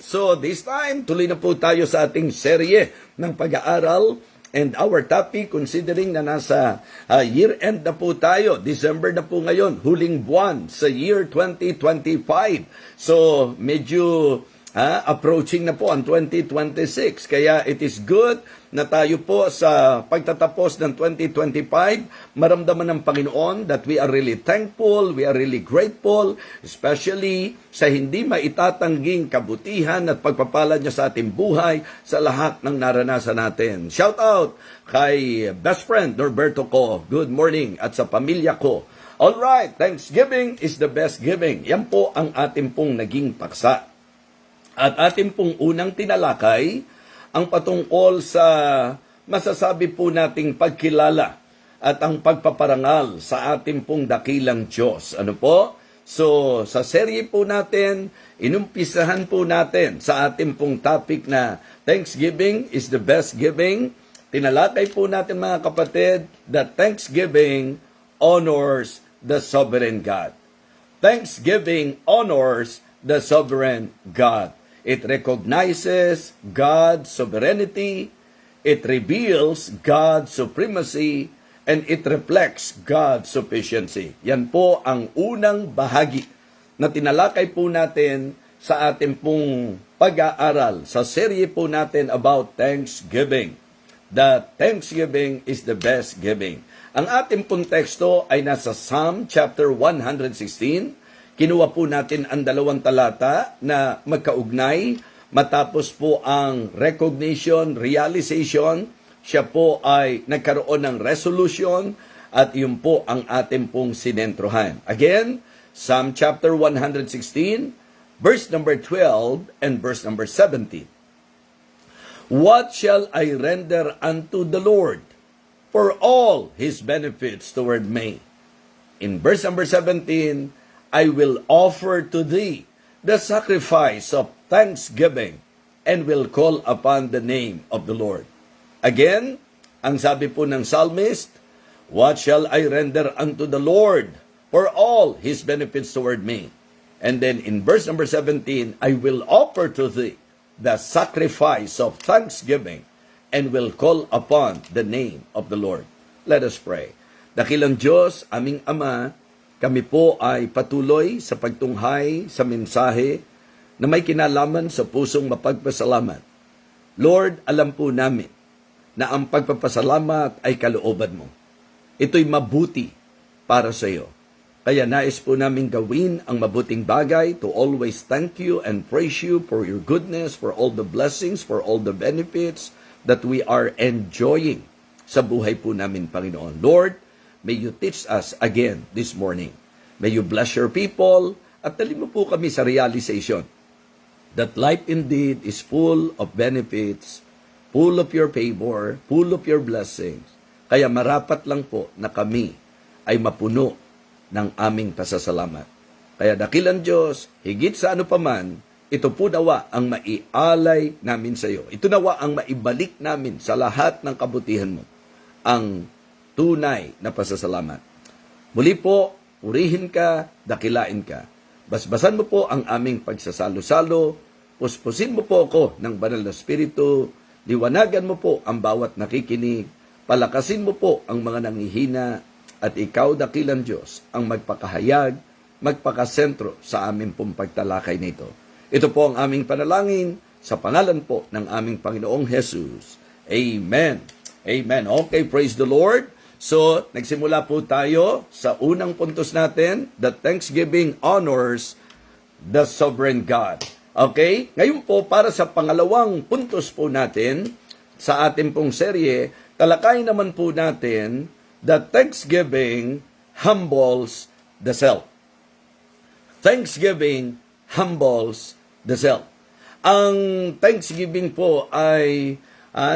So this time, tuloy na po tayo sa ating serye ng pag-aaral. And our topic, considering na nasa year-end na po tayo, December na po ngayon, huling buwan sa year 2025. So medyo approaching na po ang 2026. Kaya it is good na tayo po sa pagtatapos ng 2025, maramdaman ng Panginoon that we are really thankful, we are really grateful, especially sa hindi maitatangging kabutihan at pagpapala niya sa ating buhay sa lahat ng naranasan natin. Shout out kay best friend Norberto ko, good morning, at sa pamilya ko. Alright, Thanksgiving is the best giving. Yan po ang ating pong naging paksa. At ating pong unang tinalakay ang patungkol sa masasabi po nating pagkilala at ang pagpaparangal sa ating pong dakilang Diyos. Ano po? So, sa serye po natin, inumpisahan po natin sa ating pong topic na Thanksgiving is the best giving. Tinalakay po natin mga kapatid that Thanksgiving honors the sovereign God. Thanksgiving honors the sovereign God. It recognizes God's sovereignty, it reveals God's supremacy, and it reflects God's sufficiency. Yan po ang unang bahagi na tinalakay po natin sa ating pong pag-aaral sa serye po natin about Thanksgiving. That Thanksgiving is the best giving. Ang ating pong teksto ay nasa Psalm chapter 116. Kinuha po natin ang dalawang talata na magkaugnay matapos po ang recognition, realization, siya po ay nagkaroon ng resolution at yun po ang ating pong sinentrohan. Again, Psalm chapter 116, verse number 12 and verse number 17. What shall I render unto the Lord for all His benefits toward me? In verse number 17, I will offer to thee the sacrifice of thanksgiving and will call upon the name of the Lord. Again, ang sabi po ng psalmist, what shall I render unto the Lord for all His benefits toward me? And then in verse number 17, I will offer to thee the sacrifice of thanksgiving and will call upon the name of the Lord. Let us pray. Dakilang Diyos, aming Ama, kami po ay patuloy sa pagtunghay sa mensahe na may kinalaman sa pusong mapagpasalamat. Lord, alam po namin na ang pagpapasalamat ay kalooban mo. Ito'y mabuti para sa iyo. Kaya nais po namin gawin ang mabuting bagay to always thank you and praise you for your goodness, for all the blessings, for all the benefits that we are enjoying sa buhay po namin, Panginoon. Lord, may you teach us again this morning. May you bless your people at dali mo po kami sa realization that life indeed is full of benefits, full of your favor, full of your blessings. Kaya marapat lang po na kami ay mapuno ng aming pasasalamat. Kaya dakilang Diyos, higit sa ano paman, ito po nawa ang maialay namin sa iyo. Ito nawa ang maibalik namin sa lahat ng kabutihan mo. Ang tunay na pasasalamat. Muli po, purihin ka, dakilain ka. Basbasan mo po ang aming pagsasalo-salo, puspusin mo po ako ng banal na spirito, liwanagan mo po ang bawat nakikinig, palakasin mo po ang mga nanghihina, at ikaw, dakilang Diyos, ang magpakahayag, magpakasentro sa aming pong pagtalakay nito. Ito po ang aming panalangin sa pangalan po ng aming Panginoong Jesus. Amen. Amen. Okay, praise the Lord. So, nagsimula po tayo sa unang puntos natin, that Thanksgiving honors the sovereign God. Okay? Ngayon po, para sa pangalawang puntos po natin, sa ating pong serye, talakayin naman po natin that Thanksgiving humbles the self. Thanksgiving humbles the self. Ang Thanksgiving po ay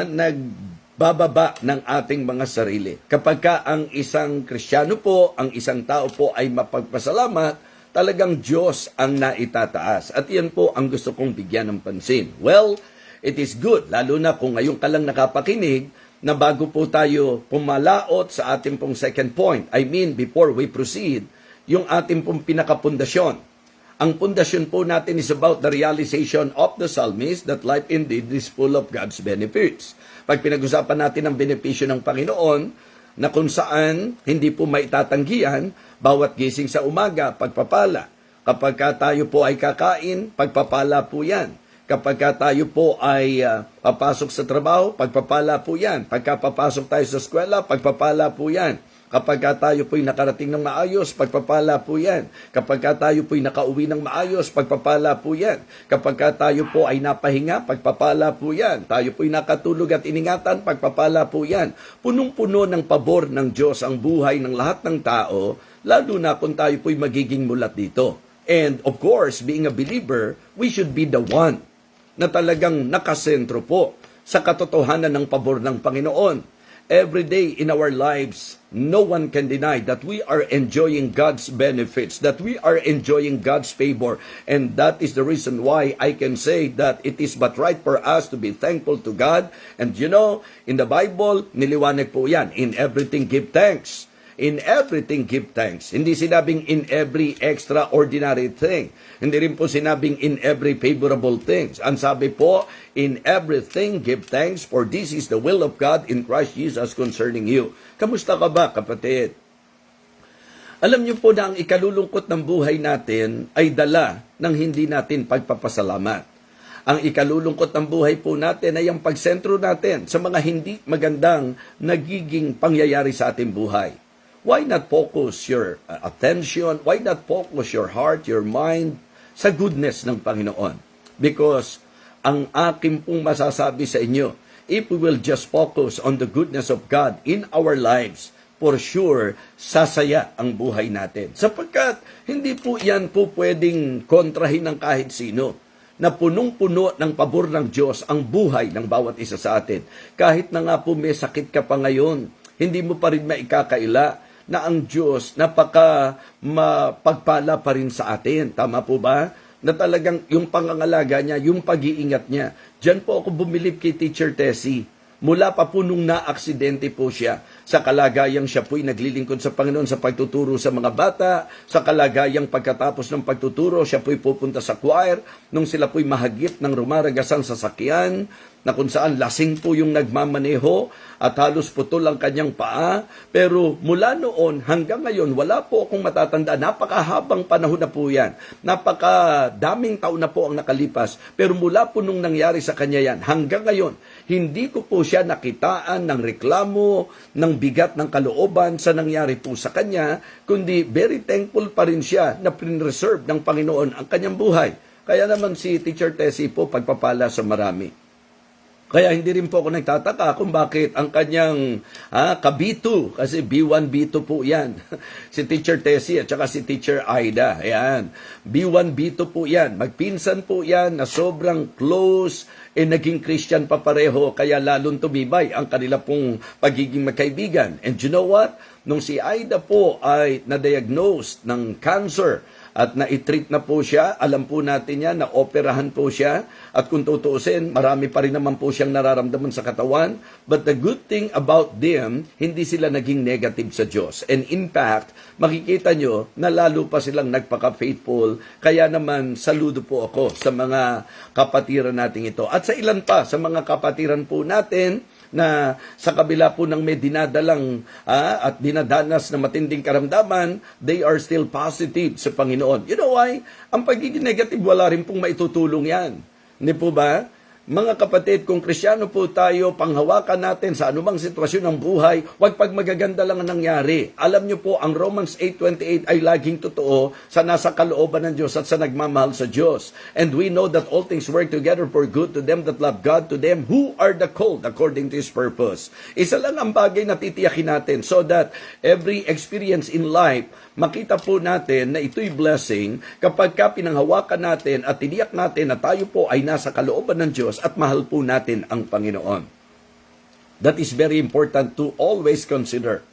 nagbababa ng ating mga sarili. Kapag ka ang isang Kristiyano po, ang isang tao po ay mapagpasalamat, talagang Diyos ang naitataas. At yan po ang gusto kong bigyan ng pansin. Well, it is good, lalo na kung ngayon ka lang nakapakinig, na bago po tayo pumalaot sa ating pong second point, I mean, before we proceed, yung ating pong pinakapundasyon. Ang pundasyon po natin is about the realization of the psalmist that life indeed is full of God's benefits. Pag pinag-usapan natin ang benepisyo ng Panginoon, na kung saan hindi po maitatanggihan, bawat gising sa umaga, pagpapala. Kapag tayo po ay kakain, pagpapala po yan. Kapag tayo po ay papasok sa trabaho, pagpapala po yan. Pagka papasok tayo sa eskwela, pagpapala po yan. Kapag tayo po'y nakarating ng maayos, pagpapala po yan. Kapag tayo po'y nakauwi ng maayos, pagpapala po yan. Kapag tayo po ay napahinga, pagpapala po yan. Tayo po'y nakatulog at iningatan, pagpapala po yan. Punong-puno ng pabor ng Diyos ang buhay ng lahat ng tao, lalo na kung tayo po'y magiging mulat dito. And of course, being a believer, we should be the one na talagang nakasentro po sa katotohanan ng pabor ng Panginoon. Every day in our lives, no one can deny that we are enjoying God's benefits, that we are enjoying God's favor. And that is the reason why I can say that it is but right for us to be thankful to God. And you know, in the Bible, niliwanag po yan, in everything give thanks. In everything give thanks. Hindi sinabing in every extraordinary thing. Hindi rin po sinabing in every favorable things. Ang sabi po, in everything give thanks, for this is the will of God in Christ Jesus concerning you. Kamusta ka ba, kapatid? Alam niyo po na ang ikalulungkot ng buhay natin ay dala ng hindi natin pagpapasalamat. Ang ikalulungkot ng buhay po natin ay ang pagsentro natin sa mga hindi magandang nagiging pangyayari sa ating buhay. Why not focus your attention? Why not focus your heart, your mind sa goodness ng Panginoon? Because ang aking pong masasabi sa inyo, if we will just focus on the goodness of God in our lives, for sure, sasaya ang buhay natin. Sapagkat hindi po yan po pwedeng kontrahin ng kahit sino, na punong-puno ng pabor ng Diyos ang buhay ng bawat isa sa atin. Kahit na nga po may sakit ka pa ngayon, hindi mo pa rin maikakaila na ang Diyos napaka mapagpala pa rin sa atin. Tama po ba? Na talagang yung pangangalaga niya, yung pag-iingat niya. Diyan po ako bumilib kay Teacher Tessie. Mula pa po nung na-aksidente po siya, sa kalagayang siya po'y naglilingkod sa Panginoon sa pagtuturo sa mga bata, sa kalagayang pagkatapos ng pagtuturo, siya po'y pupunta sa choir, nung sila po'y mahagip ng rumaragasang sasakyan, na kung saan lasing po yung nagmamaneho at halos putol ang kanyang paa. Pero mula noon hanggang ngayon, wala po akong matatanda. Napakahabang panahon na po yan. Napakadaming taon na po ang nakalipas. Pero mula po nung nangyari sa kanya yan, hanggang ngayon, hindi ko po siya nakitaan ng reklamo, ng bigat ng kalooban sa nangyari po sa kanya, kundi very thankful pa rin siya na preserve ng Panginoon ang kanyang buhay. Kaya naman si Teacher Tessie po pagpapala sa marami. Kaya hindi rin po ako nagtataka kung bakit ang kanyang kabito, kasi B1, B2 po yan. Si Teacher Tessie at saka si Teacher Aida. Ayan. B1, B2 po yan. Magpinsan po yan na sobrang close, naging Christian pa pareho, kaya lalong tumibay ang kanila pong pagiging magkaibigan. And you know what? Nung si Aida po ay na-diagnose ng cancer, at na-treat na po siya, alam po natin yan, na-operahan po siya, at kung tutuusin, marami pa rin naman po siyang nararamdaman sa katawan, but the good thing about them, hindi sila naging negative sa Diyos. And in fact, makikita nyo na lalo pa silang nagpaka-faithful, kaya naman saludo po ako sa mga kapatiran natin ito. At sa ilan pa, sa mga kapatiran po natin, na sa kabila po ng may dinadalang at dinadanas na matinding karamdaman, they are still positive sa Panginoon. You know why? Ang pagiging negative, wala rin pong maitutulong yan. Hindi po ba? Mga kapatid, kung Kristiyano po tayo, panghawakan natin sa anumang sitwasyon ng buhay, huwag pag magaganda lang ang nangyari. Alam niyo po, ang Romans 8:28 ay laging totoo sa nasa kalooban ng Diyos at sa nagmamahal sa Diyos. And we know that all things work together for good to them that love God, to them who are the called according to His purpose. Isa lang ang bagay na titiyakin natin so that every experience in life, makita po natin na ito'y blessing kapag pinanghawakan natin at tiniyak natin na tayo po ay nasa kalooban ng Diyos at mahal po natin ang Panginoon. That is very important to always consider.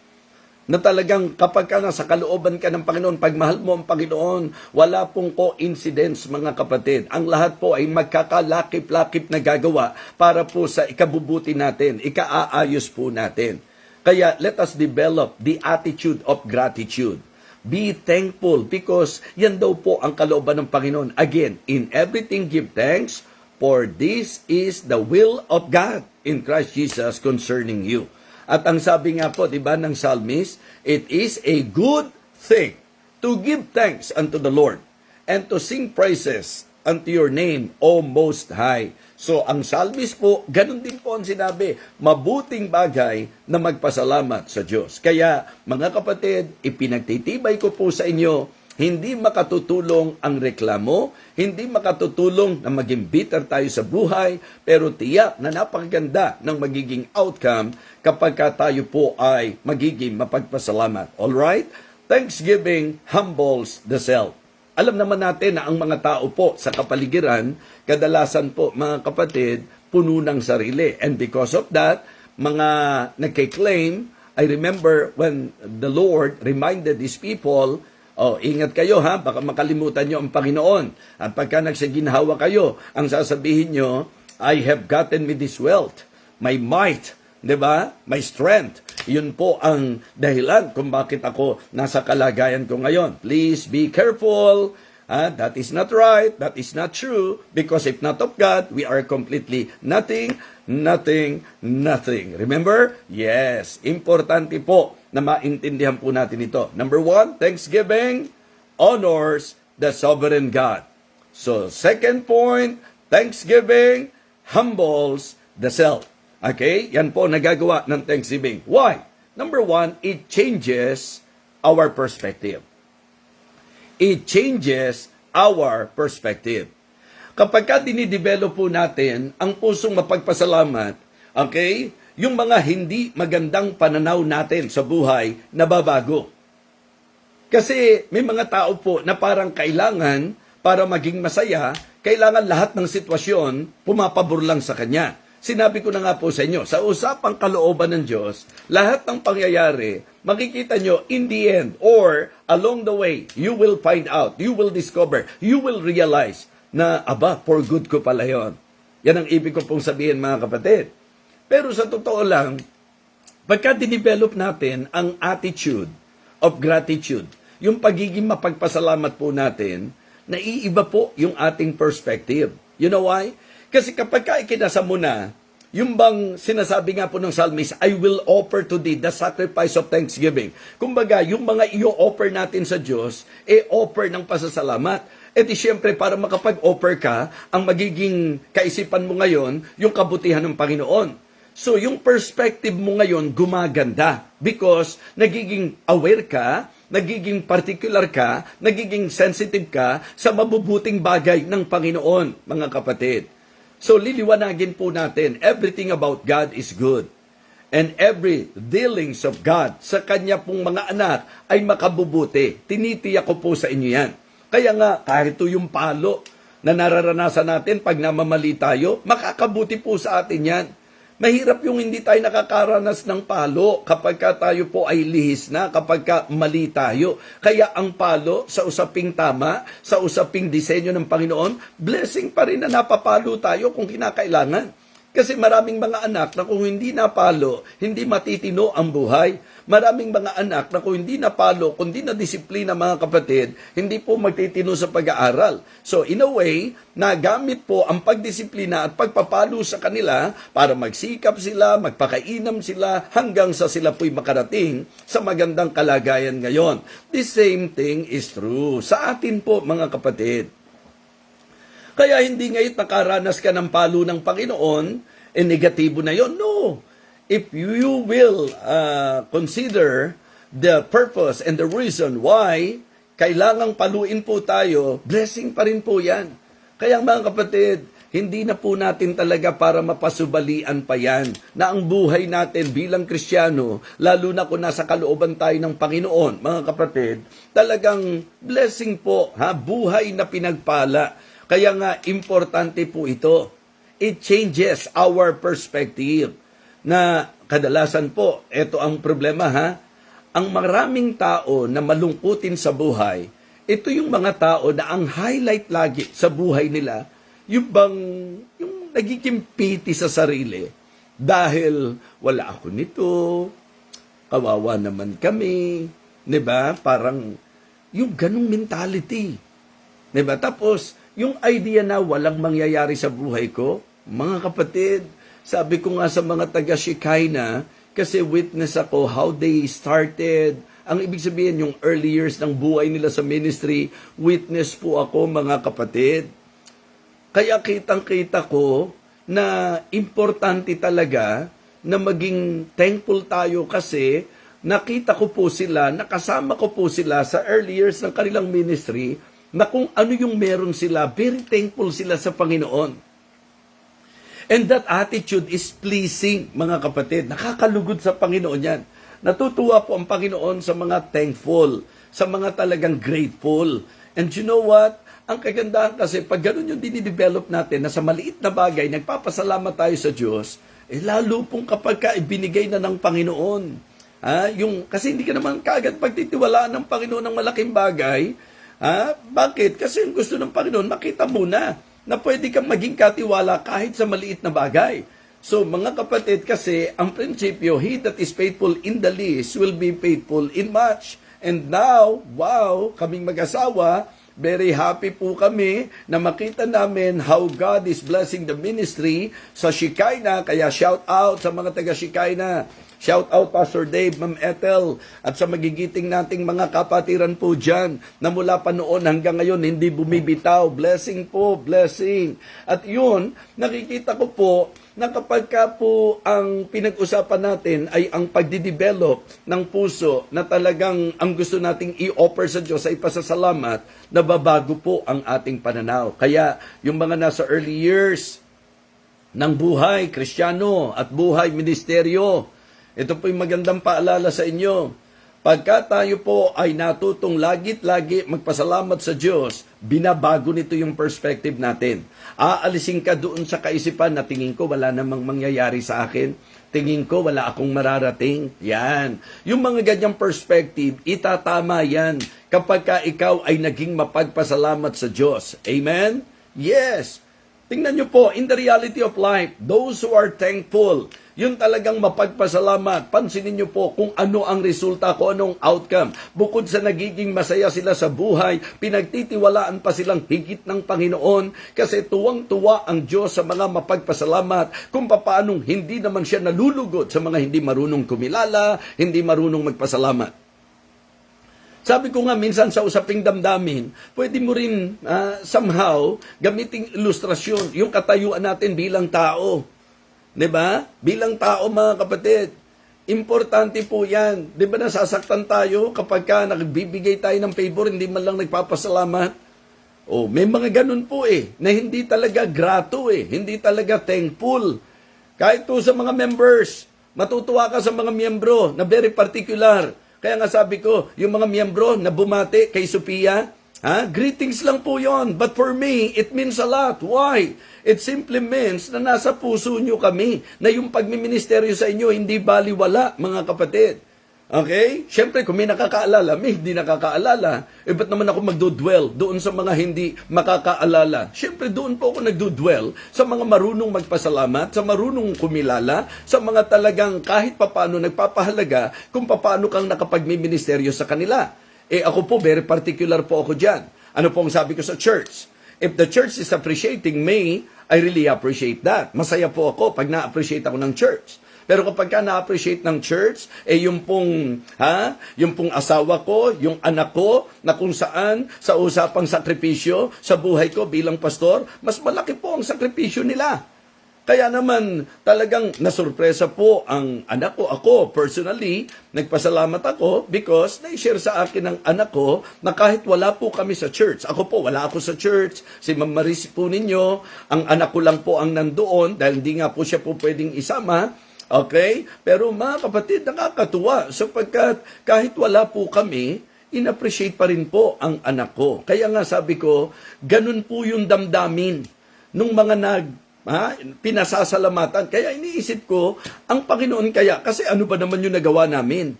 Na talagang kapag ka nasa kalooban ka ng Panginoon, pag mahal mo ang Panginoon, wala pong coincidence mga kapatid. Ang lahat po ay magkakalakip-lakip na gagawa para po sa ikabubuti natin, ikaaayos po natin. Kaya let us develop the attitude of gratitude. Be thankful because yan daw po ang kalooban ng Panginoon. Again, in everything give thanks, for this is the will of God in Christ Jesus concerning you. At ang sabi nga po, di ba, ng psalmist, it is a good thing to give thanks unto the Lord and to sing praises unto your name, O Most High. So, ang psalmist po, ganun din po ang sinabi, mabuting bagay na magpasalamat sa Diyos. Kaya, mga kapatid, ipinagtitibay ko po sa inyo, hindi makatutulong ang reklamo, hindi makatutulong na maging bitter tayo sa buhay, pero tiyak na napakaganda ng magiging outcome kapag tayo po ay magiging mapagpasalamat. Alright? Thanksgiving humbles the self. Alam naman natin na ang mga tao po sa kapaligiran, kadalasan po mga kapatid, puno ng sarili. And because of that, mga nagkiklaim, I remember when the Lord reminded His people, ingat kayo ha, baka makalimutan nyo ang Panginoon. At pagka nagsiginhawa kayo, ang sasabihin nyo, I have gotten me this wealth, my might, diba? My strength. Yun po ang dahilan kung bakit ako nasa kalagayan ko ngayon. Please be careful. That is not right. That is not true. Because if not of God, we are completely nothing. Remember? Yes. Importante po na maintindihan po natin ito. Number 1, Thanksgiving honors the sovereign God. So, second point, Thanksgiving humbles the self. Okay? Yan po nagagawa ng Thanksgiving. Why? Number 1, it changes our perspective. It changes our perspective. Kapag ka dinidevelop po natin ang pusong mapagpasalamat, okay, yung mga hindi magandang pananaw natin sa buhay, nababago. Kasi may mga tao po na parang kailangan, para maging masaya, kailangan lahat ng sitwasyon pumapabor lang sa kanya. Sinabi ko na nga po sa inyo, sa usapang kalooban ng Diyos, lahat ng pangyayari, makikita nyo in the end or along the way, you will find out, you will discover, you will realize na, for good ko pala yun. Yan ang ibig ko pong sabihin mga kapatid. Pero sa totoo lang, pagka dinevelop natin ang attitude of gratitude, yung pagiging mapagpasalamat po natin, naiiba po yung ating perspective. You know why? Kasi kapag ikinasa mo na, yung bang sinasabi nga po ng psalmist, I will offer to thee the sacrifice of thanksgiving. Kumbaga, yung mga i-offer natin sa Diyos, offer ng pasasalamat. E di syempre, para makapag-offer ka, ang magiging kaisipan mo ngayon, yung kabutihan ng Panginoon. So, yung perspective mo ngayon, gumaganda. Because, nagiging aware ka, nagiging particular ka, nagiging sensitive ka sa mabubuting bagay ng Panginoon, mga kapatid. So, liliwanagin po natin, everything about God is good. And every dealings of God sa Kanya pong mga anak ay makabubuti. Tinitiyak ko po sa inyo yan. Kaya nga, kahit ito yung palo na nararanasan natin pag namamali tayo, makakabuti po sa atin yan. Mahirap yung hindi tayo nakakaranas ng palo kapag tayo po ay lihis na, kapag mali tayo. Kaya ang palo sa usaping tama, sa usaping disenyo ng Panginoon, blessing pa rin na napapalo tayo kung kinakailangan. Kasi maraming mga anak na kung hindi napalo, hindi matitino ang buhay. Maraming mga anak na kung hindi napalo, kung hindi na disiplina mga kapatid, hindi po magtitino sa pag-aaral. So in a way, nagamit po ang pagdisiplina at pagpapalo sa kanila para magsikap sila, magpakainam sila, hanggang sa sila po'y makarating sa magandang kalagayan ngayon. The same thing is true sa atin po mga kapatid. Kaya hindi ngayon nakaranas ka ng palo ng Panginoon, negatibo na yon. No. If you will consider the purpose and the reason why kailangang paluin po tayo, blessing pa rin po yan. Kaya mga kapatid, hindi na po natin talaga para mapasubalian pa yan na ang buhay natin bilang Kristiyano, lalo na kung nasa kalooban tayo ng Panginoon, mga kapatid, talagang blessing po, buhay na pinagpala. Kaya nga, importante po ito. It changes our perspective. Na kadalasan po, ito ang problema ang maraming tao na malungkutin sa buhay, ito yung mga tao na ang highlight lagi sa buhay nila, yung nagiging pity sa sarili. Dahil wala ako nito, kawawa naman kami, 'di ba? Parang Yung ganong mentality. Diba? Tapos, yung idea na walang mangyayari sa buhay ko, mga kapatid, sabi ko nga sa mga taga-Shekinah, kasi witness ako how they started. Ang ibig sabihin, yung early years ng buhay nila sa ministry, witness po ako, mga kapatid. Kaya kitang-kita ko na importante talaga na maging thankful tayo kasi nakita ko po sila, nakasama ko po sila sa early years ng kanilang ministry na kung ano yung meron sila, very thankful sila sa Panginoon. And that attitude is pleasing, mga kapatid. Nakakalugod sa Panginoon yan. Natutuwa po ang Panginoon sa mga thankful, sa mga talagang grateful. And you know what? Ang kagandahan kasi, pag ganun yung dinidevelop natin, na sa maliit na bagay, nagpapasalamat tayo sa Diyos, lalo pong kapag ka ibinigay na ng Panginoon. Kasi hindi ka naman kaagad pagtitiwalaan ng Panginoon ng malaking bagay. Bakit? Kasi yung gusto ng Panginoon, makita muna na pwede kang maging katiwala kahit sa maliit na bagay. So, mga kapatid, kasi ang prinsipyo, he that is faithful in the least will be faithful in much. And now, wow, kaming mag-asawa, very happy po kami na makita namin how God is blessing the ministry sa Shekinah. Kaya shout out sa mga taga-Shekinah. Shout out Pastor Dave, Ma'am Ethel, at sa magigiting nating mga kapatiran po dyan na mula pa noon hanggang ngayon hindi bumibitaw. Blessing po, blessing. At yun, nakikita ko po na kapag ka po ang pinag-usapan natin ay ang pagdidevelop ng puso na talagang ang gusto nating i-offer sa Diyos ay pasasalamat, nababago po ang ating pananaw. Kaya yung mga nasa early years ng buhay Kristiyano at buhay ministeryo, ito po yung magandang paalala sa inyo. Pagka tayo po ay natutong lagi magpasalamat sa Diyos, binabago nito yung perspective natin. Aalisin ka doon sa kaisipan na tingin ko wala namang mangyayari sa akin. Tingin ko wala akong mararating. Yan. Yung mga ganyang perspective, itatama yan kapag ka ikaw ay naging mapagpasalamat sa Diyos. Amen? Yes. Tingnan nyo po, in the reality of life, those who are thankful, yun talagang mapagpasalamat. Pansinin nyo po kung ano ang resulta, kung anong outcome. Bukod sa nagiging masaya sila sa buhay, pinagtitiwalaan pa silang higit ng Panginoon kasi tuwang-tuwa ang Diyos sa mga mapagpasalamat kung paanong hindi naman siya nalulugod sa mga hindi marunong kumilala, hindi marunong magpasalamat. Sabi ko nga minsan sa usaping damdamin, pwede mo rin somehow gamiting ilustrasyon yung katayuan natin bilang tao. 'Di ba? Bilang tao, mga kapatid, importante po 'yan. 'Di ba nasasaktan tayo kapag ka nagbibigay tayo ng favor, hindi man lang nagpapasalamat? May mga ganun po na hindi talaga grato hindi talaga thankful. Kahit po sa mga members, matutuwa ka sa mga miyembro na very particular. Kaya nga sabi ko, yung mga miyembro na bumati kay Sophia, greetings lang po yon. But for me, it means a lot. Why? It simply means na nasa puso nyo kami, na yung pagmiministeryo sa inyo hindi baliwala, mga kapatid. Okay? Siyempre, kung may nakakaalala, may hindi nakakaalala. Ba't naman ako magdudwell doon sa mga hindi makakaalala? Siyempre, doon po ako nagdudwell sa mga marunong magpasalamat, sa marunong kumilala, sa mga talagang kahit papano nagpapahalaga kung paano kang nakapagmiministeryo sa kanila. Ako po, very particular po ako dyan. Ano po ang sabi ko sa church? If the church is appreciating me, I really appreciate that. Masaya po ako pag na-appreciate ako ng church. Pero kapag ka na-appreciate ng church, yung pong asawa ko, yung anak ko, na kung saan sa usapang sakripisyo sa buhay ko bilang pastor, mas malaki po ang sakripisyo nila. Kaya naman talagang nasurpresa po ang anak ko. Ako, personally, nagpasalamat ako because na-share sa akin ng anak ko na kahit wala po kami sa church. Ako po, wala ako sa church. Si Ma'am Maris po ninyo, ang anak ko lang po ang nandoon dahil hindi nga po siya po pwedeng isama. Okay? Pero mga kapatid, nakakatuwa sapagkat kahit wala po kami, in-appreciate pa rin po ang anak ko. Kaya nga sabi ko, ganun po yung damdamin nung mga pinasasalamatan. Kaya iniisip ko, ang Panginoon kaya, kasi ano ba naman yung nagawa namin?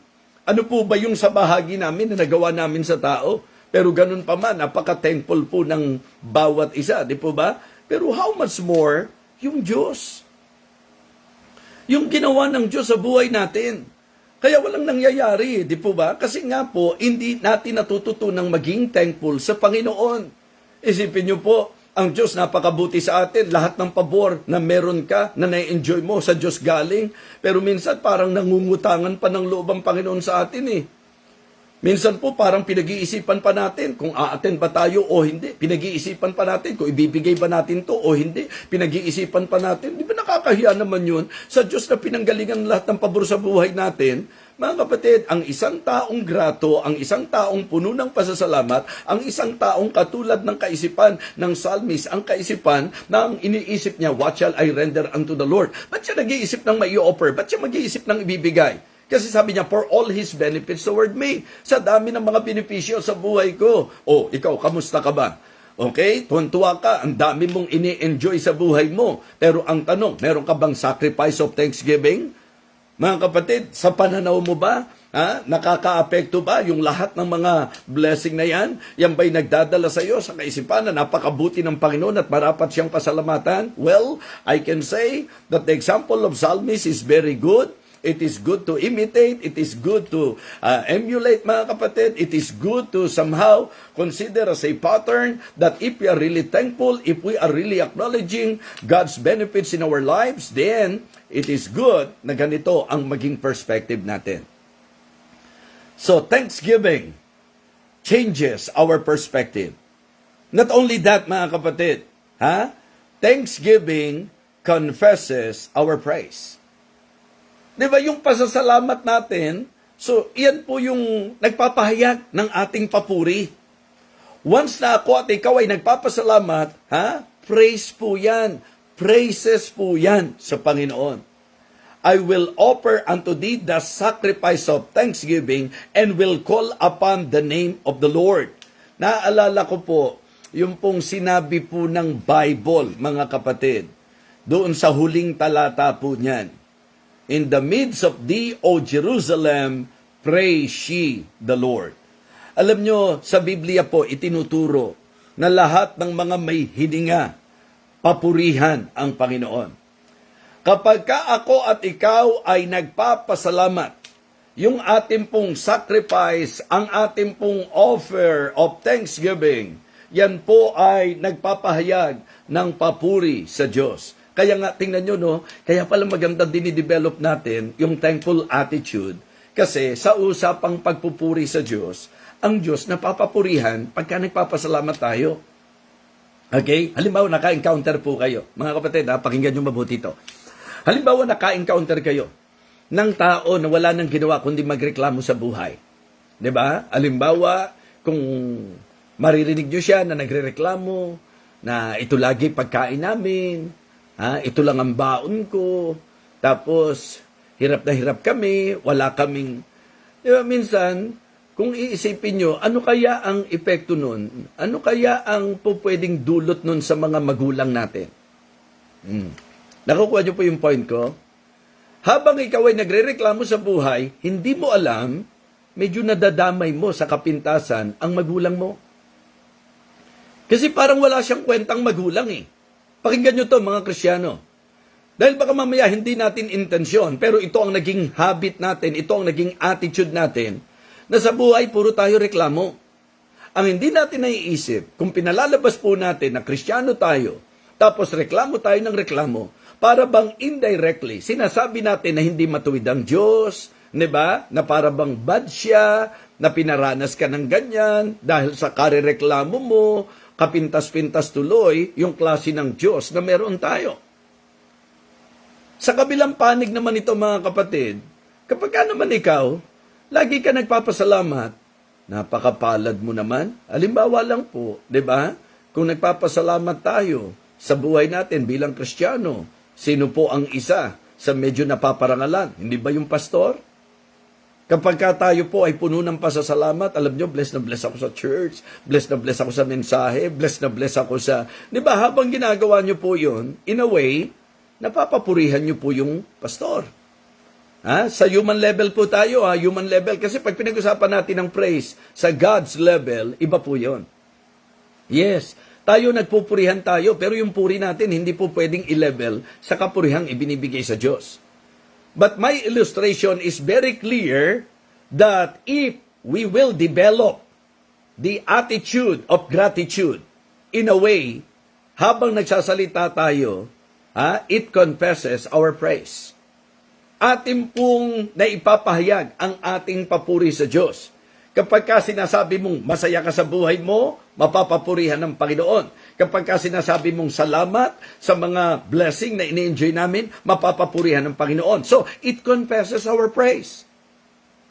Ano po ba yung sa bahagi namin na nagawa namin sa tao? Pero ganun pa man, napaka-thankful po ng bawat isa, di po ba? Pero how much more yung Diyos? Yung ginawa ng Diyos sa buhay natin. Kaya walang nangyayari, di po ba? Kasi nga po, hindi natin natututunang maging thankful sa Panginoon. Isipin niyo po, ang Diyos napakabuti sa atin. Lahat ng pabor na meron ka, na na-enjoy mo, sa Diyos galing. Pero minsan parang nangungutangan pa ng loob ang Panginoon sa atin eh. Minsan po parang pinag-iisipan pa natin kung a-attend ba tayo o hindi. Pinag-iisipan pa natin kung ibibigay ba natin to o hindi. Pinag-iisipan pa natin. Di ba nakakahiya naman yun sa Diyos na pinanggalingan lahat ng pabor sa buhay natin? Mga kapatid, ang isang taong grato, ang isang taong puno ng pasasalamat, ang isang taong katulad ng kaisipan ng psalmist, ang kaisipan na ang iniisip niya, what shall I render unto the Lord? Ba't siya nag-iisip ng mai-offer? Ba't siya mag-iisip ng ibibigay? Kasi sabi niya, for all His benefits toward me. Sa dami ng mga benepisyo sa buhay ko. O, ikaw, kamusta ka ba? Okay? Tuwan-tuwa ka. Ang dami mong ini-enjoy sa buhay mo. Pero ang tanong, meron ka bang sacrifice of thanksgiving? Mga kapatid, sa pananaw mo ba? Nakaka-apekto ba yung lahat ng mga blessing na yan? Yan ba'y nagdadala sa iyo sa kaisipan na napakabuti ng Panginoon at marapat siyang pasalamatan? Well, I can say that the example of psalmist is very good. It is good to imitate. It is good to emulate, mga kapatid. It is good to somehow consider as a pattern that if we are really thankful, if we are really acknowledging God's benefits in our lives, then it is good na ganito ang maging perspective natin. So, thanksgiving changes our perspective. Not only that, mga kapatid, thanksgiving confesses our praise. Di ba yung pasasalamat natin, so iyan po yung nagpapahayag ng ating papuri. Once na ako at ikaw ay nagpapasalamat, praise po yan. Praises po yan sa Panginoon. I will offer unto thee the sacrifice of thanksgiving and will call upon the name of the Lord. Naalala ko po, yung pong sinabi po ng Bible, mga kapatid, doon sa huling talata po niyan. In the midst of thee, O Jerusalem, praise ye the Lord. Alam nyo, sa Biblia po, itinuturo na lahat ng mga may hininga, papurihan ang Panginoon. Kapag ka ako at ikaw ay nagpapasalamat, yung ating pong sacrifice, ang ating pong offer of thanksgiving, yan po ay nagpapahayag ng papuri sa Diyos. Kaya nga, tingnan nyo, no? Kaya pala maganda dinidevelop natin yung thankful attitude. Kasi sa usapang pagpupuri sa Diyos, ang Diyos napapapurihan pagka nagpapasalamat tayo. Okay? Halimbawa, naka-encounter po kayo. Mga kapatid, pakinggan nyo mabuti ito. Halimbawa, naka-encounter kayo ng tao na wala nang ginawa kundi magreklamo sa buhay. 'Di ba? Halimbawa, kung maririnig nyo siya na nagrereklamo, na ito lagi pagkain namin, ito lang ang baon ko, tapos hirap na hirap kami, wala kaming... Diba, minsan, kung iisipin nyo, ano kaya ang epekto nun? Ano kaya ang pwedeng dulot nun sa mga magulang natin? Nakukuha nyo po yung point ko? Habang ikaw ay nagrereklamo sa buhay, hindi mo alam, medyo nadadamay mo sa kapintasan ang magulang mo. Kasi parang wala siyang kwentang magulang eh. Pakinggan nyo to, mga Kristiyano. Dahil baka mamaya hindi natin intensyon, pero ito ang naging habit natin, ito ang naging attitude natin, na sa buhay puro tayo reklamo. Ang hindi natin naiisip, kung pinalalabas po natin na Kristiyano tayo, tapos reklamo tayo ng reklamo, para bang indirectly, sinasabi natin na hindi matuwid ang Diyos, diba? Na para bang bad siya, na pinaranas ka ng ganyan, dahil sa karereklamo mo, kapintas-pintas tuloy yung klase ng Diyos na meron tayo. Sa kabilang panig naman ito, mga kapatid, kapag ka naman ikaw, lagi ka nagpapasalamat, napakapalad mo naman. Halimbawa lang po, di ba? Kung nagpapasalamat tayo sa buhay natin bilang Kristiyano, sino po ang isa sa medyo napaparangalan? Hindi ba yung pastor? Kapag ka tayo po ay puno ng pasasalamat, alam nyo, blessed na bless ako sa church, blessed na bless ako sa mensahe, blessed na bless ako sa... Di ba, habang ginagawa nyo po yun, in a way, napapapurihan nyo po yung pastor. Sa human level po tayo, human level. Kasi pag pinag-usapan natin ng praise, sa God's level, iba po yun. Yes, tayo nagpupurihan tayo, pero yung puri natin hindi po pwedeng i-level sa kapurihang ibinibigay sa Diyos. But my illustration is very clear that if we will develop the attitude of gratitude in a way, habang nagsasalita tayo, it confesses our praise. Atin pong naipapahayag ang ating papuri sa Diyos. Kapag ka sinasabi mong masaya ka sa buhay mo, mapapapurihan ng Panginoon. Kapag ka sinasabi mong salamat sa mga blessing na ini-enjoy namin, mapapapurihan ng Panginoon. So, it confesses our praise.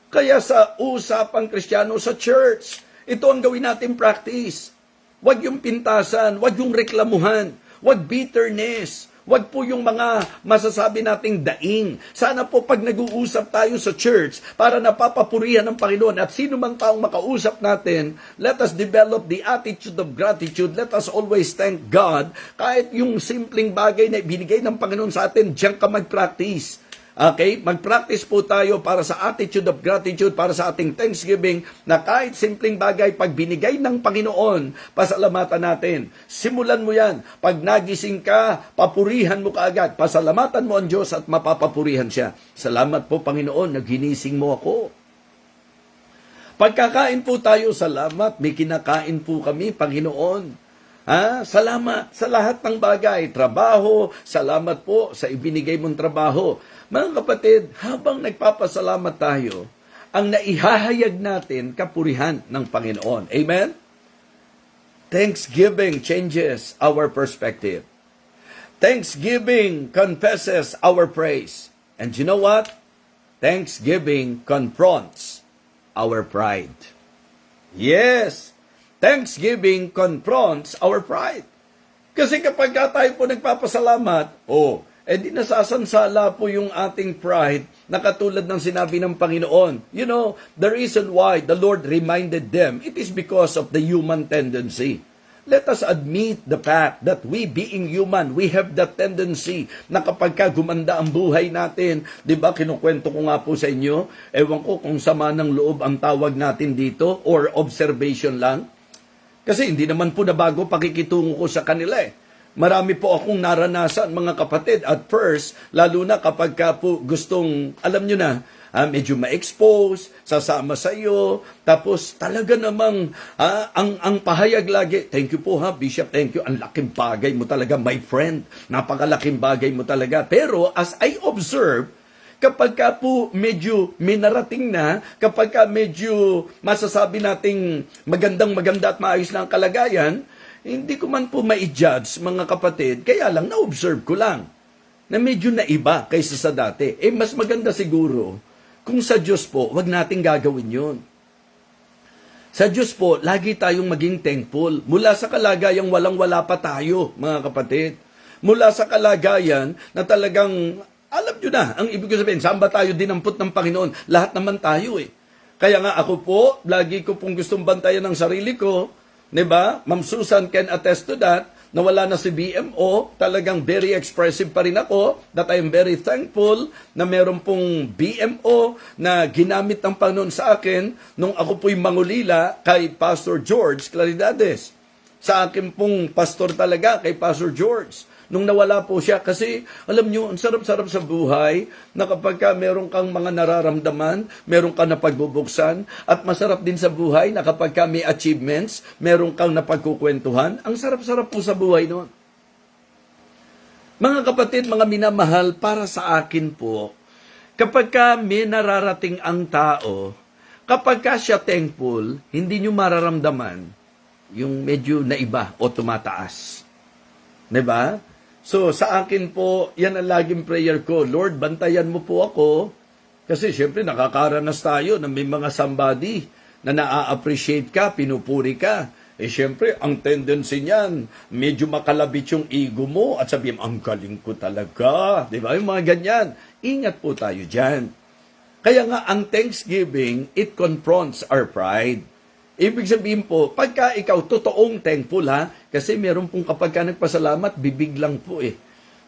Kaya sa usapang Kristiyano sa church, ito ang gawin natin practice. Huwag yung pintasan, huwag yung reklamuhan, huwag bitterness, huwag po yung mga masasabi nating daing. Sana po pag nag-uusap tayo sa church para napapapurihan ng Panginoon at sino mang taong makausap natin, let us develop the attitude of gratitude. Let us always thank God. Kahit yung simpleng bagay na binigay ng Panginoon sa atin, diyan ka mag-practice. Okay? Mag-practice po tayo para sa attitude of gratitude, para sa ating thanksgiving, na kahit simpleng bagay, pag binigay ng Panginoon, pasalamatan natin. Simulan mo yan. Pag nagising ka, papurihan mo kaagad. Pasalamatan mo ang Diyos at mapapapurihan siya. Salamat po, Panginoon, naghinising mo ako. Pagkakain po tayo, salamat. May kinakain po kami, Panginoon. Salamat sa lahat ng bagay. Trabaho, salamat po sa ibinigay mong trabaho. Mga kapatid, habang nagpapasalamat tayo, ang naihahayag natin kapurihan ng Panginoon. Amen? Thanksgiving changes our perspective. Thanksgiving confesses our praise. And you know what? Thanksgiving confronts our pride. Yes, Thanksgiving confronts our pride. Kasi kapag tayo po nagpapasalamat, di nasasansala po yung ating pride na katulad ng sinabi ng Panginoon. You know, the reason why the Lord reminded them, it is because of the human tendency. Let us admit the fact that we being human, we have that tendency na kapag ka gumanda ang buhay natin, di ba, kinukwento ko nga po sa inyo, ewan ko kung sama ng loob ang tawag natin dito or observation lang. Kasi hindi naman po nabago pakikitungo ko sa kanila eh. Marami po akong naranasan, mga kapatid, at first, lalo na kapag ka po gustong, alam nyo na, medyo ma-expose, sasama sa iyo, tapos talaga namang, ang pahayag lagi, thank you po ha, Bishop, thank you, ang laking bagay mo talaga, my friend, napakalaking bagay mo talaga. Pero as I observe, kapag ka po medyo minarating na, kapag ka medyo masasabi nating maganda at maayos na ang kalagayan, hindi ko man po ma-judge, mga kapatid, kaya lang na-observe ko lang na medyo naiba kaysa sa dati. Mas maganda siguro kung sa Diyos po, wag nating gagawin yun. Sa Diyos po, lagi tayong maging thankful. Mula sa kalagayang walang-wala pa tayo, mga kapatid. Mula sa kalagayan na talagang, alam nyo na, ang ibig ko sabihin, saan ba tayo dinampot ng Panginoon? Lahat naman tayo eh. Kaya nga ako po, lagi ko pong gustong bantayan ng sarili ko, diba? Ma'am Susan can attest to that, na wala na si BMO, talagang very expressive pa rin ako, that I am very thankful na meron pong BMO na ginamit ng Panginoon sa akin nung ako po'y mangulila kay Pastor George Claridades. Sa akin pong pastor talaga, kay Pastor George. Nung nawala po siya, kasi alam nyo, ang sarap-sarap sa buhay na kapag ka meron kang mga nararamdaman, meron kang napagbubuksan, at masarap din sa buhay na kapag ka may achievements, meron kang napagkukwentuhan, ang sarap-sarap po sa buhay noon. Mga kapatid, mga minamahal, para sa akin po, kapag ka may nararating ang tao, kapag ka siya thankful, hindi nyo mararamdaman yung medyo naiba o tumataas. Diba? So, sa akin po, yan ang laging prayer ko. Lord, bantayan mo po ako. Kasi, syempre, nakakaranas tayo na may mga somebody na naa-appreciate ka, pinupuri ka. Syempre, ang tendency niyan, medyo makalabit yung ego mo at sabihin, ang galing ko talaga. Diba? Yung mga ganyan. Ingat po tayo dyan. Kaya nga, ang Thanksgiving, it confronts our pride. Ibig sabihin po, pagka ikaw totoong thankful ha, kasi meron pong kapag ka nagpasalamat, bibig lang po eh.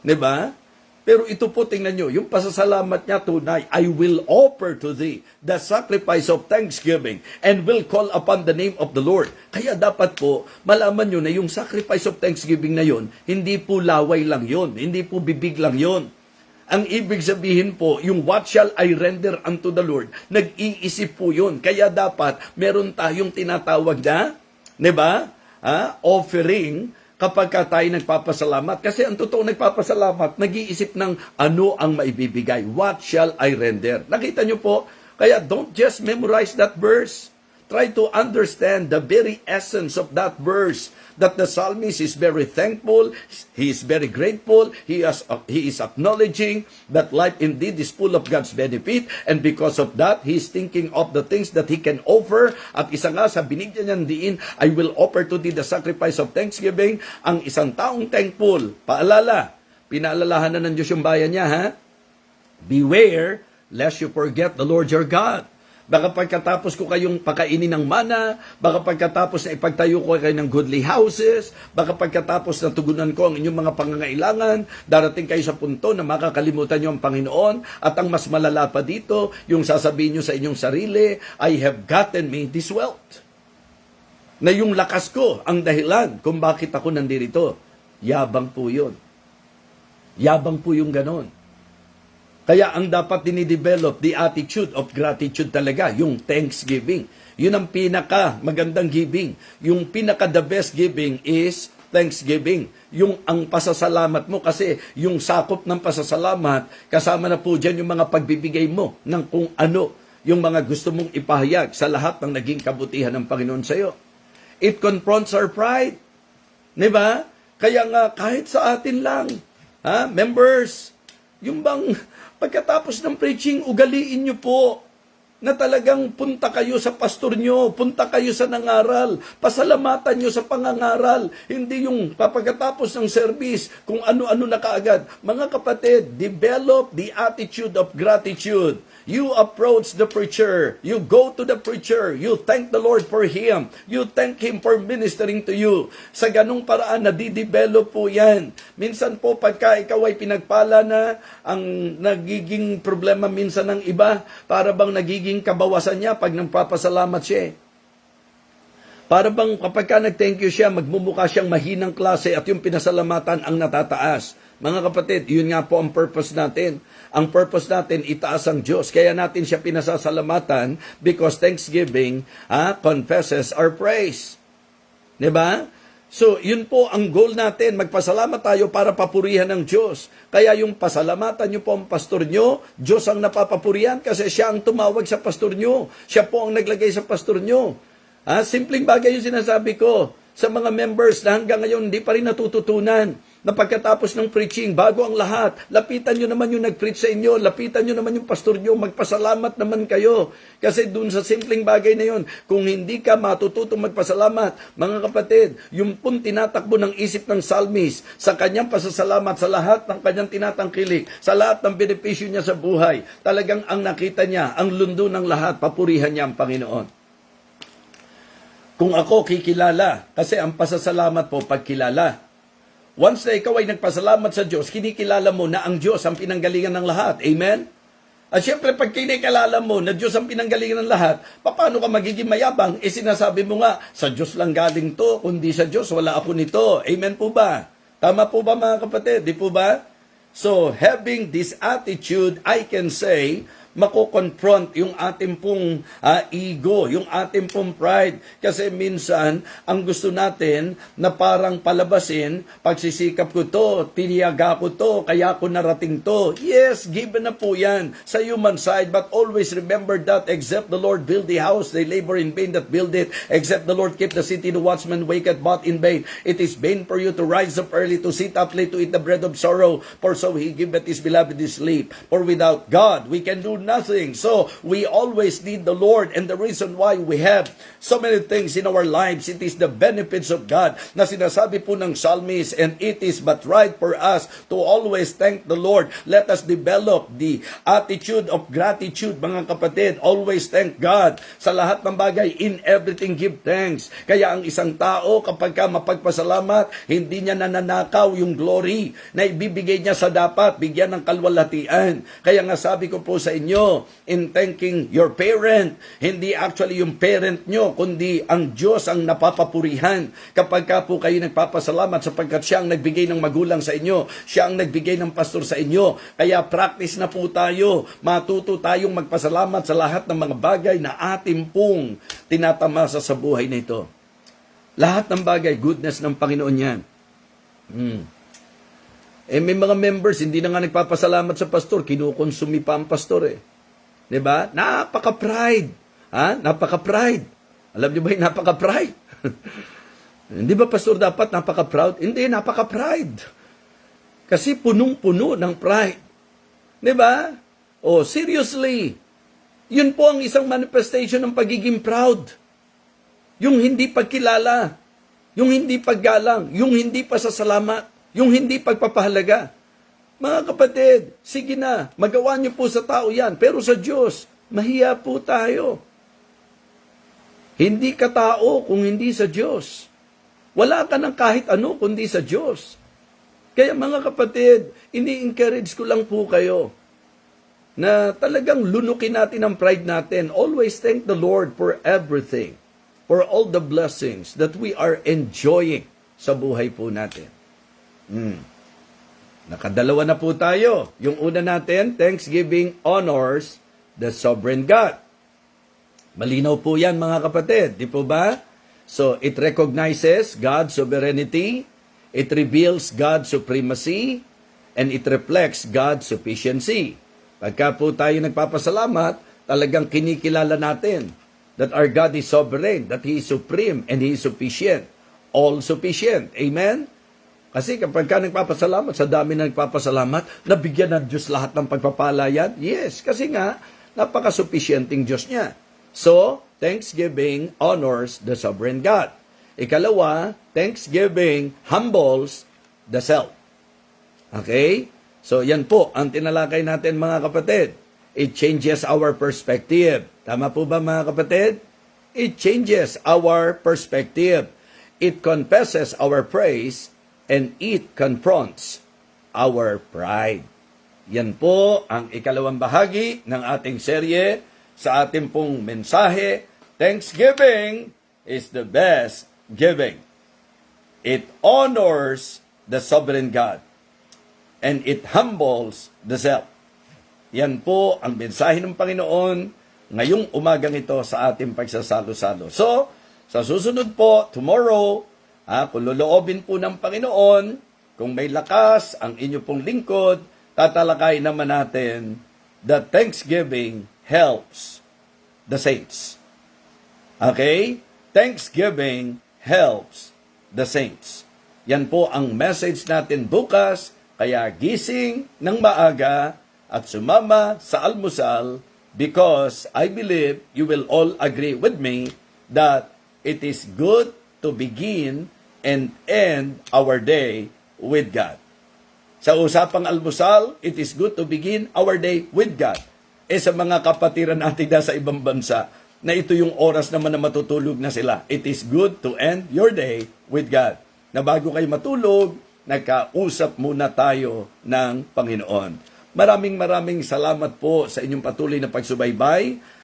Diba? Pero ito po, tingnan nyo, yung pasasalamat niya tunay, I will offer to thee the sacrifice of thanksgiving and will call upon the name of the Lord. Kaya dapat po, malaman nyo na yung sacrifice of thanksgiving na yon, hindi po laway lang yon, hindi po bibig lang yon. Ang ibig sabihin po, yung what shall I render unto the Lord, nag-iisip po yun. Kaya dapat meron tayong tinatawag na, di ba, offering kapag tayo nagpapasalamat. Kasi ang totoo nagpapasalamat, nag-iisip ng ano ang maibibigay. What shall I render? Nakita nyo po, kaya don't just memorize that verse. Try to understand the very essence of that verse, that the psalmist is very thankful, he is very grateful, he is acknowledging that life indeed is full of God's benefit, and because of that, he is thinking of the things that he can offer. At isa nga sa binigyan niyang diin, I will offer to thee the sacrifice of thanksgiving. Ang isang taong thankful, paalala, pinaalalahanan ng Diyos yung bayan niya, ha? Beware lest you forget the Lord your God. Baka pagkatapos ko kayong pakainin ng mana, baka pagkatapos na ipagtayo ko kayo ng goodly houses, baka pagkatapos na tugunan ko ang inyong mga pangangailangan, darating kayo sa punto na makakalimutan nyo ang Panginoon, at ang mas malala pa dito, yung sasabihin nyo sa inyong sarili, I have gotten me this wealth. Na yung lakas ko ang dahilan kung bakit ako nandito. Yabang po yun. Yabang po yung ganon. Kaya ang dapat dinidevelop, the attitude of gratitude talaga, yung thanksgiving. Yun ang pinaka magandang giving. Yung pinaka the best giving is thanksgiving. Yung ang pasasalamat mo, kasi yung sakop ng pasasalamat, kasama na po dyan yung mga pagbibigay mo ng kung ano, yung mga gusto mong ipahayag sa lahat ng naging kabutihan ng Panginoon sa iyo. It confronts our pride. Diba? Kaya nga, kahit sa atin lang, members, yung bang pagkatapos ng preaching, ugaliin nyo po na talagang punta kayo sa pastor nyo, punta kayo sa nangaral, pasalamatan nyo sa pangangaral, hindi yung pagkatapos ng service, kung ano-ano na kaagad. Mga kapatid, develop the attitude of gratitude. You approach the preacher, you go to the preacher, you thank the Lord for him, you thank him for ministering to you. Sa ganung paraan, nadidevelop po yan. Minsan po, pagka ikaw ay pinagpala na, ang nagiging problema minsan ng iba, para bang nagiging kabawasan niya pag nagpapasalamat siya. Para bang kapag ka nag-thank you siya, magmumukha siyang mahinang klase at yung pinasalamatan ang natataas. Mga kapatid, yun nga po ang purpose natin. Ang purpose natin, itaas ang Diyos. Kaya natin siya pinasasalamatan because thanksgiving confesses our praise. Diba? So, yun po ang goal natin. Magpasalamat tayo para papurihan ng Diyos. Kaya yung pasalamatan nyo po ang pastor nyo, Diyos ang napapapurihan kasi siya ang tumawag sa pastor nyo. Siya po ang naglagay sa pastor nyo. Simpleng bagay yung sinasabi ko sa mga members na hanggang ngayon hindi pa rin natututunan na pagkatapos ng preaching, bago ang lahat, lapitan nyo naman yung nag-preach sa inyo, lapitan nyo naman yung pastor nyo, magpasalamat naman kayo. Kasi dun sa simpleng bagay na yun, kung hindi ka matututong magpasalamat, mga kapatid, yung pong tinatakbo ng isip ng psalmist sa kanyang pasasalamat sa lahat ng kanyang tinatangkilik, sa lahat ng benepisyo niya sa buhay, talagang ang nakita niya, ang lundo ng lahat, papurihan niya ang Panginoon. Kung ako kikilala, kasi ang pasasalamat po pagkilala. Once na ikaw ay nagpasalamat sa Diyos, kinikilala mo na ang Diyos ang pinanggalingan ng lahat. Amen? At syempre, pag kinikilala mo na Diyos ang pinanggalingan ng lahat, paano ka magiging mayabang? Sinasabi mo nga, sa Diyos lang galing to, kundi sa Diyos, wala ako nito. Amen po ba? Tama po ba mga kapatid? Di po ba? So, having this attitude, I can say, mako-confront yung ating pong ego, yung ating pong pride. Kasi minsan, ang gusto natin na parang palabasin, pagsisikap ko to, tiniyaga ko to, kaya ko narating to. Yes, given na po yan sa human side, but always remember that except the Lord build the house, they labor in vain that build it. Except the Lord keep the city, the watchman waketh but in vain. It is vain for you to rise up early, to sit up late, to eat the bread of sorrow, for so he giveth his beloved his sleep. For without God, we can do nothing. So, we always need the Lord, and the reason why we have so many things in our lives, it is the benefits of God na sinasabi po ng psalmist, and it is but right for us to always thank the Lord. Let us develop the attitude of gratitude, mga kapatid. Always thank God sa lahat ng bagay. In everything, give thanks. Kaya ang isang tao, kapag ka mapagpasalamat, hindi niya nananakaw yung glory na ibibigay niya sa dapat, bigyan ng kalwalhatian. Kaya nga sabi ko po sa inyo, nyo in thanking your parent. Hindi actually yung parent nyo, kundi ang Diyos ang napapapurihan kapag ka po kayo nagpapasalamat sapagkat siya ang nagbigay ng magulang sa inyo, siya ang nagbigay ng pastor sa inyo. Kaya practice na po tayo, matuto tayong magpasalamat sa lahat ng mga bagay na ating pong tinatamasa sa buhay na ito. Lahat ng bagay, goodness ng Panginoon yan. May mga members, hindi na nga nagpapasalamat sa pastor, kinukonsumi pa ang pastor eh. Diba? Napaka-pride. Napaka-pride. Alam niyo ba yung napaka-pride? Hindi ba pastor dapat napaka-proud? Hindi, napaka-pride. Kasi punong-puno ng pride. Diba? Seriously. Yun po ang isang manifestation ng pagiging proud. Yung hindi pagkilala, yung hindi paggalang, yung hindi pasasalamat, yung hindi pagpapahalaga. Mga kapatid, sige na, magawa niyo po sa tao yan, pero sa Diyos, mahiya po tayo. Hindi ka tao kung hindi sa Diyos. Wala ka ng kahit ano kundi sa Diyos. Kaya mga kapatid, ini-encourage ko lang po kayo na talagang lunukin natin ang pride natin. Always thank the Lord for everything, for all the blessings that we are enjoying sa buhay po natin. Nakadalawa na po tayo. Yung una natin, Thanksgiving honors the sovereign God. Malinaw po yan mga kapatid, di po ba? So, it recognizes God's sovereignty, it reveals God's supremacy, and it reflects God's sufficiency. Pagka po tayo nagpapasalamat, talagang kinikilala natin that our God is sovereign, that He is supreme, and He is sufficient. All sufficient. Amen? Kasi kapag ka nagpapasalamat, sa dami na nagpapasalamat, nabigyan ng Diyos lahat ng pagpapala yan? Yes, kasi nga, napaka-sufficienting Diyos niya. So, Thanksgiving honors the sovereign God. Ikalawa, Thanksgiving humbles the self. Okay? So, yan po ang tinalakay natin mga kapatid. It changes our perspective. Tama po ba mga kapatid? It changes our perspective. It confesses our praise and it confronts our pride. Yan po ang ikalawang bahagi ng ating serye sa ating pong mensahe. Thanksgiving is the best giving. It honors the sovereign God and it humbles the self. Yan po ang mensahe ng Panginoon ngayong umagang ito sa ating pagsasalo-salo. So, sa susunod po, tomorrow, kung loloobin po ng Panginoon, kung may lakas ang inyo pong lingkod, tatalakay naman natin that Thanksgiving helps the saints. Okay? Thanksgiving helps the saints. Yan po ang message natin bukas, kaya gising ng maaga at sumama sa almusal because I believe you will all agree with me that it is good to begin and end our day with God. Sa usapang almusal, it is good to begin our day with God. Sa mga kapatiran natin na sa ibang bansa, na ito yung oras naman na matutulog na sila. It is good to end your day with God. Na bago kayo matulog, nagkausap muna tayo ng Panginoon. Maraming salamat po sa inyong patuloy na pagsubaybay.